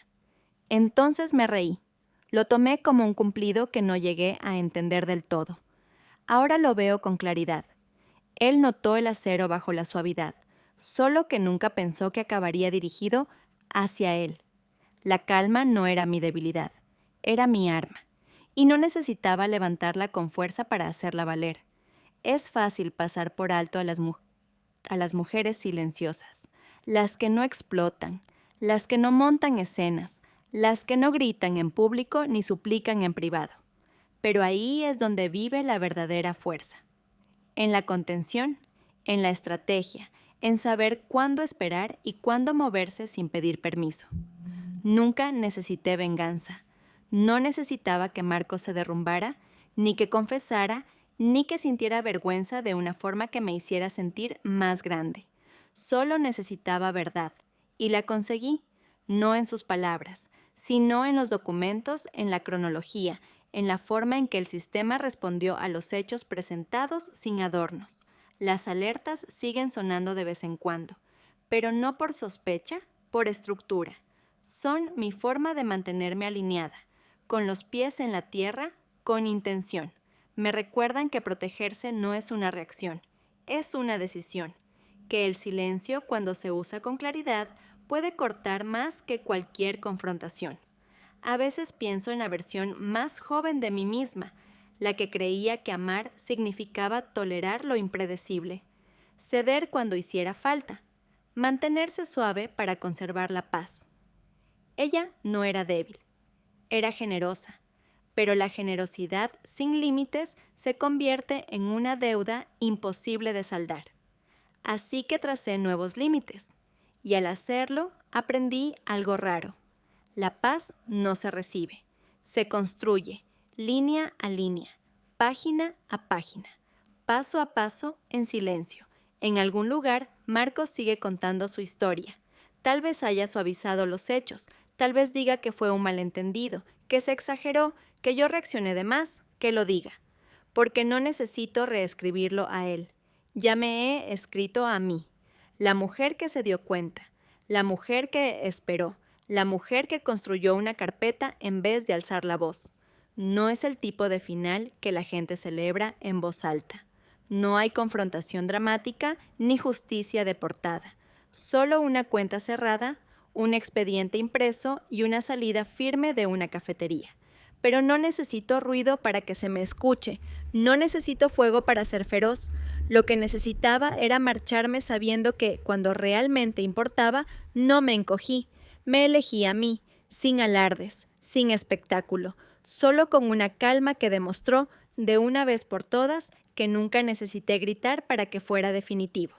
Entonces me reí. Lo tomé como un cumplido que no llegué a entender del todo. Ahora lo veo con claridad. Él notó el acero bajo la suavidad, solo que nunca pensó que acabaría dirigido hacia él. La calma no era mi debilidad, era mi arma, y no necesitaba levantarla con fuerza para hacerla valer. Es fácil pasar por alto a las mujeres silenciosas, las que no explotan, las que no montan escenas, las que no gritan en público ni suplican en privado. Pero ahí es donde vive la verdadera fuerza. En la contención, en la estrategia, en saber cuándo esperar y cuándo moverse sin pedir permiso. Nunca necesité venganza. No necesitaba que Marcos se derrumbara, ni que confesara, ni que sintiera vergüenza de una forma que me hiciera sentir más grande. Solo necesitaba verdad, y la conseguí, no en sus palabras, sino en los documentos, en la cronología, en la forma en que el sistema respondió a los hechos presentados sin adornos. Las alertas siguen sonando de vez en cuando, pero no por sospecha, por estructura. Son mi forma de mantenerme alineada, con los pies en la tierra, con intención. Me recuerdan que protegerse no es una reacción, es una decisión. Que el silencio, cuando se usa con claridad, puede cortar más que cualquier confrontación. A veces pienso en la versión más joven de mí misma, la que creía que amar significaba tolerar lo impredecible, ceder cuando hiciera falta, mantenerse suave para conservar la paz. Ella no era débil, era generosa, pero la generosidad sin límites se convierte en una deuda imposible de saldar. Así que tracé nuevos límites, y al hacerlo aprendí algo raro. La paz no se recibe, se construye, línea a línea, página a página, paso a paso, en silencio. En algún lugar, Marcos sigue contando su historia. Tal vez haya suavizado los hechos, tal vez diga que fue un malentendido, que se exageró, que yo reaccioné de más, que lo diga. Porque no necesito reescribirlo a él. Ya me he escrito a mí, la mujer que se dio cuenta, la mujer que esperó, la mujer que construyó una carpeta en vez de alzar la voz. No es el tipo de final que la gente celebra en voz alta. No hay confrontación dramática ni justicia de portada. Solo una cuenta cerrada, un expediente impreso y una salida firme de una cafetería. Pero no necesito ruido para que se me escuche, no necesito fuego para ser feroz. Lo que necesitaba era marcharme sabiendo que, cuando realmente importaba, no me encogí. Me elegí a mí, sin alardes, sin espectáculo, solo con una calma que demostró, de una vez por todas, que nunca necesité gritar para que fuera definitivo.